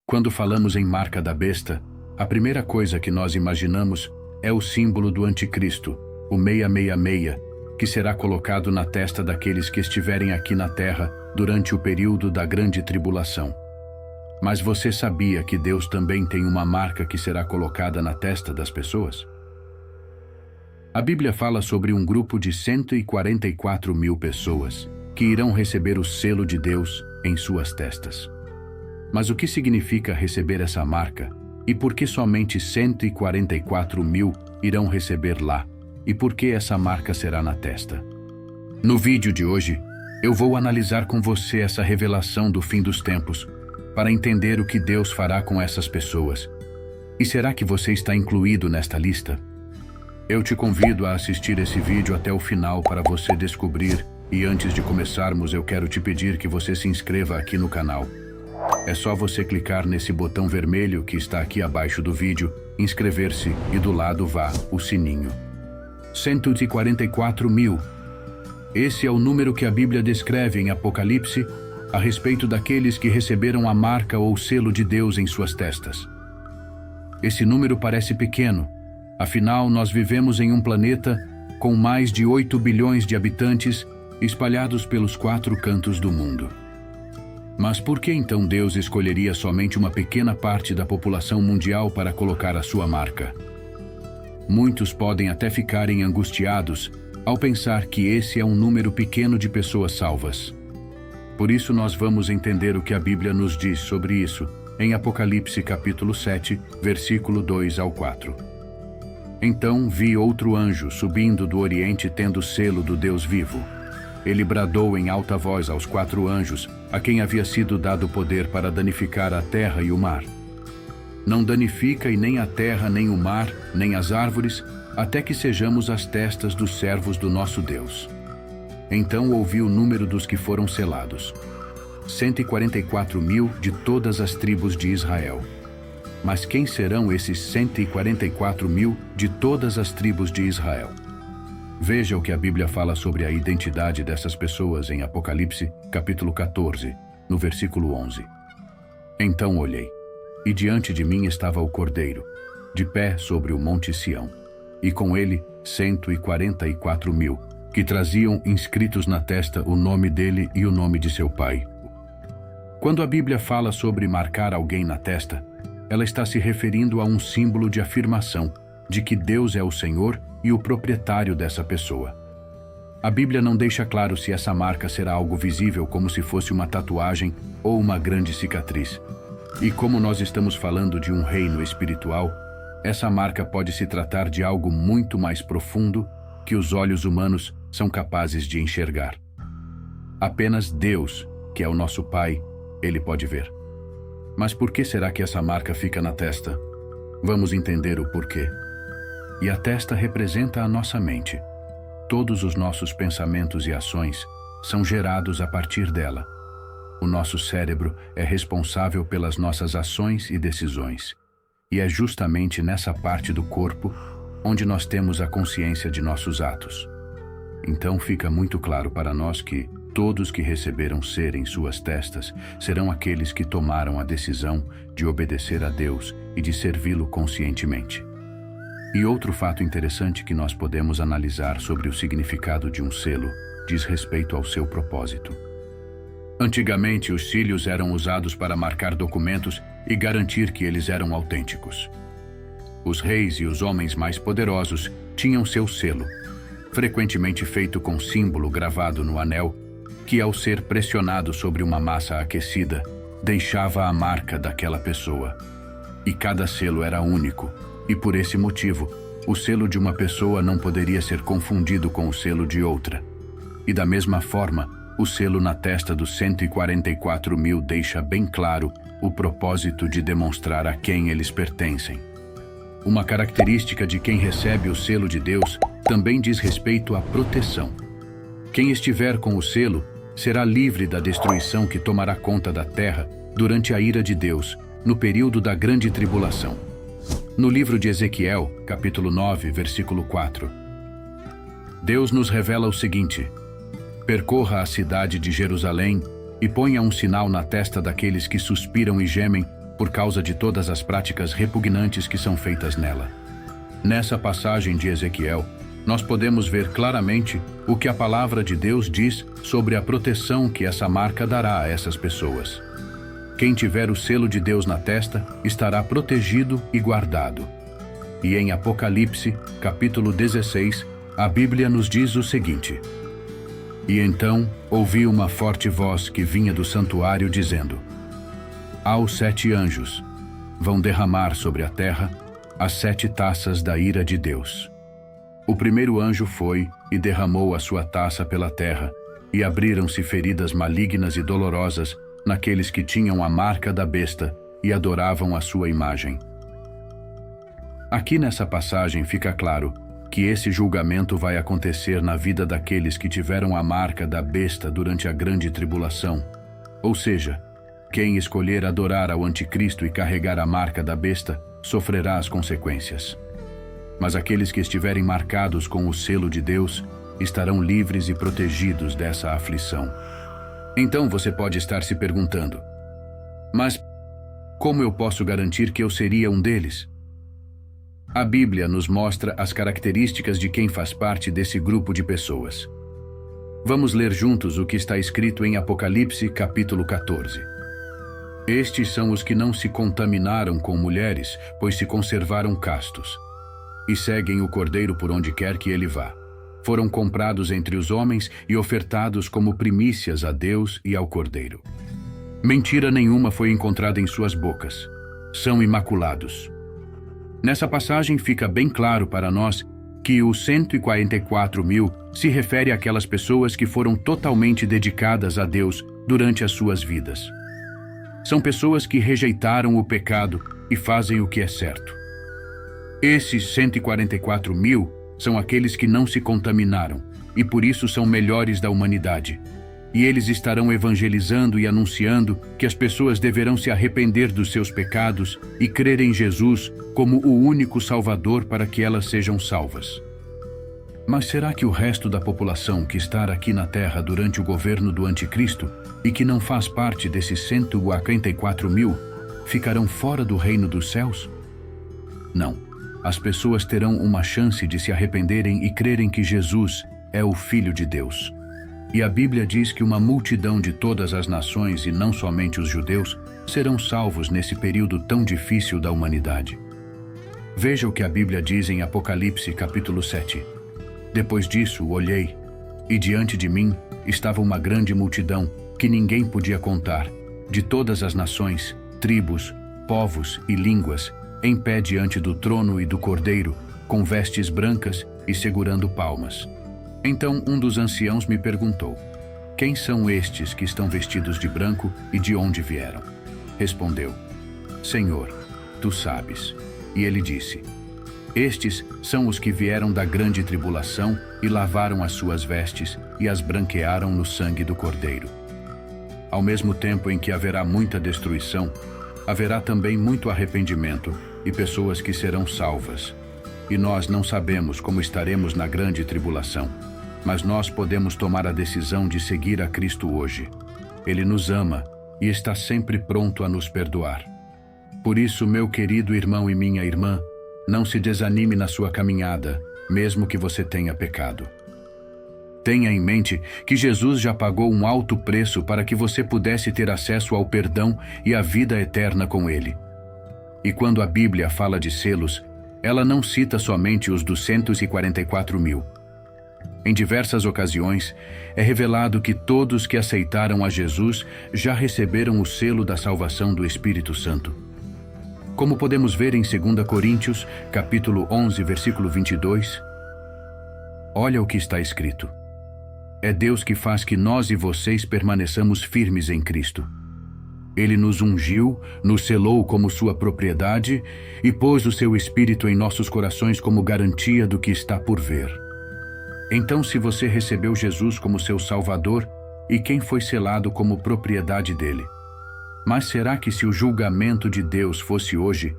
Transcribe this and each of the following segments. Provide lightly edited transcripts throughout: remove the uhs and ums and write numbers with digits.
Quando falamos em marca da besta, a primeira coisa que nós imaginamos é o símbolo do anticristo, o 666, que será colocado na testa daqueles que estiverem aqui na terra durante o período da grande tribulação. Mas você sabia que Deus também tem uma marca que será colocada na testa das pessoas? A Bíblia fala sobre um grupo de 144 mil pessoas que irão receber o selo de Deus em suas testas. Mas o que significa receber essa marca? E por que somente 144 mil irão receber lá? E por que essa marca será na testa? No vídeo de hoje, eu vou analisar com você essa revelação do fim dos tempos, para entender o que Deus fará com essas pessoas. E será que você está incluído nesta lista? Eu te convido a assistir esse vídeo até o final para você descobrir, e antes de começarmos eu quero te pedir que você se inscreva aqui no canal. É só você clicar nesse botão vermelho que está aqui abaixo do vídeo, inscrever-se e do lado vá o sininho. 144 mil. Esse é o número que a Bíblia descreve em Apocalipse a respeito daqueles que receberam a marca ou selo de Deus em suas testas. Esse número parece pequeno, afinal nós vivemos em um planeta com mais de 8 bilhões de habitantes espalhados pelos 4 cantos do mundo. Mas por que então Deus escolheria somente uma pequena parte da população mundial para colocar a sua marca? Muitos podem até ficarem angustiados ao pensar que esse é um número pequeno de pessoas salvas. Por isso nós vamos entender o que a Bíblia nos diz sobre isso em Apocalipse capítulo 7, versículo 2 ao 4. Então vi outro anjo subindo do Oriente tendo o selo do Deus vivo. Ele bradou em alta voz aos 4 anjos, a quem havia sido dado o poder para danificar a terra e o mar. Não danifica e nem a terra, nem o mar, nem as árvores, até que sejamos as testas dos servos do nosso Deus. Então ouvi o número dos que foram selados. 144 mil de todas as tribos de Israel. Mas quem serão esses 144 mil de todas as tribos de Israel? Veja o que a Bíblia fala sobre a identidade dessas pessoas em Apocalipse, capítulo 14, no versículo 11. Então olhei, e diante de mim estava o Cordeiro, de pé sobre o monte Sião, e com ele 144 mil, que traziam inscritos na testa o nome dele e o nome de seu pai. Quando a Bíblia fala sobre marcar alguém na testa, ela está se referindo a um símbolo de afirmação de que Deus é o Senhor e o proprietário dessa pessoa. A Bíblia não deixa claro se essa marca será algo visível como se fosse uma tatuagem ou uma grande cicatriz. E como nós estamos falando de um reino espiritual, essa marca pode se tratar de algo muito mais profundo que os olhos humanos são capazes de enxergar. Apenas Deus, que é o nosso Pai, Ele pode ver. Mas por que será que essa marca fica na testa? Vamos entender o porquê. E a testa representa a nossa mente. Todos os nossos pensamentos e ações são gerados a partir dela. O nosso cérebro é responsável pelas nossas ações e decisões. E é justamente nessa parte do corpo onde nós temos a consciência de nossos atos. Então fica muito claro para nós que todos que receberam ser em suas testas serão aqueles que tomaram a decisão de obedecer a Deus e de servi-lo conscientemente. E outro fato interessante que nós podemos analisar sobre o significado de um selo diz respeito ao seu propósito. Antigamente, os cílios eram usados para marcar documentos e garantir que eles eram autênticos. Os reis e os homens mais poderosos tinham seu selo, frequentemente feito com símbolo gravado no anel, que ao ser pressionado sobre uma massa aquecida, deixava a marca daquela pessoa. E cada selo era único, e por esse motivo, o selo de uma pessoa não poderia ser confundido com o selo de outra. E da mesma forma, o selo na testa dos 144 mil deixa bem claro o propósito de demonstrar a quem eles pertencem. Uma característica de quem recebe o selo de Deus também diz respeito à proteção. Quem estiver com o selo será livre da destruição que tomará conta da terra durante a ira de Deus, no período da grande tribulação. No livro de Ezequiel, capítulo 9, versículo 4, Deus nos revela o seguinte: percorra a cidade de Jerusalém e ponha um sinal na testa daqueles que suspiram e gemem por causa de todas as práticas repugnantes que são feitas nela. Nessa passagem de Ezequiel, nós podemos ver claramente o que a palavra de Deus diz sobre a proteção que essa marca dará a essas pessoas. Quem tiver o selo de Deus na testa estará protegido e guardado. E em Apocalipse, capítulo 16, a Bíblia nos diz o seguinte: E então ouvi uma forte voz que vinha do santuário dizendo: Aos 7 anjos vão derramar sobre a terra as 7 taças da ira de Deus. O primeiro anjo foi e derramou a sua taça pela terra, e abriram-se feridas malignas e dolorosas naqueles que tinham a marca da besta e adoravam a sua imagem. Aqui nessa passagem fica claro que esse julgamento vai acontecer na vida daqueles que tiveram a marca da besta durante a grande tribulação. Ou seja, quem escolher adorar ao anticristo e carregar a marca da besta sofrerá as consequências. Mas aqueles que estiverem marcados com o selo de Deus estarão livres e protegidos dessa aflição. Então você pode estar se perguntando: mas como eu posso garantir que eu seria um deles? A Bíblia nos mostra as características de quem faz parte desse grupo de pessoas. Vamos ler juntos o que está escrito em Apocalipse, capítulo 14. Estes são os que não se contaminaram com mulheres, pois se conservaram castos, e seguem o Cordeiro por onde quer que ele vá. Foram comprados entre os homens e ofertados como primícias a Deus e ao Cordeiro. Mentira nenhuma foi encontrada em suas bocas. São imaculados. Nessa passagem fica bem claro para nós que os 144.000 se refere àquelas pessoas que foram totalmente dedicadas a Deus durante as suas vidas. São pessoas que rejeitaram o pecado e fazem o que é certo. Esses 144.000 são aqueles que não se contaminaram e por isso são melhores da humanidade. E eles estarão evangelizando e anunciando que as pessoas deverão se arrepender dos seus pecados e crer em Jesus como o único Salvador para que elas sejam salvas. Mas será que o resto da população que está aqui na Terra durante o governo do Anticristo e que não faz parte desses 144.000 ficarão fora do reino dos céus? Não. As pessoas terão uma chance de se arrependerem e crerem que Jesus é o Filho de Deus. E a Bíblia diz que uma multidão de todas as nações, e não somente os judeus, serão salvos nesse período tão difícil da humanidade. Veja o que a Bíblia diz em Apocalipse, capítulo 7. Depois disso, olhei, e diante de mim estava uma grande multidão que ninguém podia contar, de todas as nações, tribos, povos e línguas, em pé diante do trono e do Cordeiro, com vestes brancas e segurando palmas. Então um dos anciãos me perguntou: quem são estes que estão vestidos de branco e de onde vieram? Respondeu: Senhor, tu sabes. E ele disse: estes são os que vieram da grande tribulação e lavaram as suas vestes e as branquearam no sangue do Cordeiro. Ao mesmo tempo em que haverá muita destruição, haverá também muito arrependimento e pessoas que serão salvas. E nós não sabemos como estaremos na grande tribulação, mas nós podemos tomar a decisão de seguir a Cristo hoje. Ele nos ama e está sempre pronto a nos perdoar. Por isso, meu querido irmão e minha irmã, não se desanime na sua caminhada, mesmo que você tenha pecado. Tenha em mente que Jesus já pagou um alto preço para que você pudesse ter acesso ao perdão e à vida eterna com Ele. E quando a Bíblia fala de selos, ela não cita somente os dos 144.000. Em diversas ocasiões, é revelado que todos que aceitaram a Jesus já receberam o selo da salvação do Espírito Santo. Como podemos ver em 2 Coríntios, capítulo 11, versículo 22, olha o que está escrito: é Deus que faz que nós e vocês permaneçamos firmes em Cristo. Ele nos ungiu, nos selou como sua propriedade e pôs o seu Espírito em nossos corações como garantia do que está por vir. Então, se você recebeu Jesus como seu Salvador, e quem foi selado como propriedade dele? Mas será que se o julgamento de Deus fosse hoje,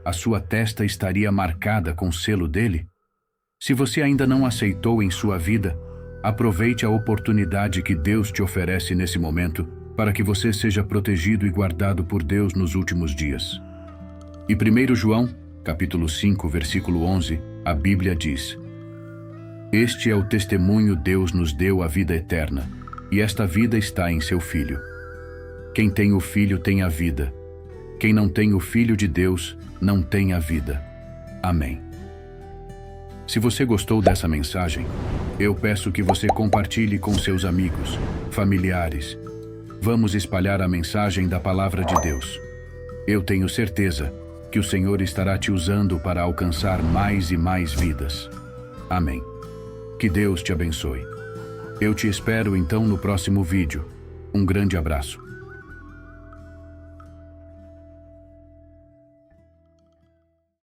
a sua testa estaria marcada com o selo dele? Se você ainda não aceitou em sua vida, aproveite a oportunidade que Deus te oferece nesse momento para que você seja protegido e guardado por Deus nos últimos dias. E 1 João, capítulo 5, versículo 11, a Bíblia diz: Este é o testemunho Deus nos deu a vida eterna, e esta vida está em seu Filho. Quem tem o Filho tem a vida. Quem não tem o Filho de Deus não tem a vida. Amém. Se você gostou dessa mensagem, eu peço que você compartilhe com seus amigos, familiares. Vamos espalhar a mensagem da Palavra de Deus. Eu tenho certeza que o Senhor estará te usando para alcançar mais e mais vidas. Amém. Que Deus te abençoe. Eu te espero então no próximo vídeo. Um grande abraço.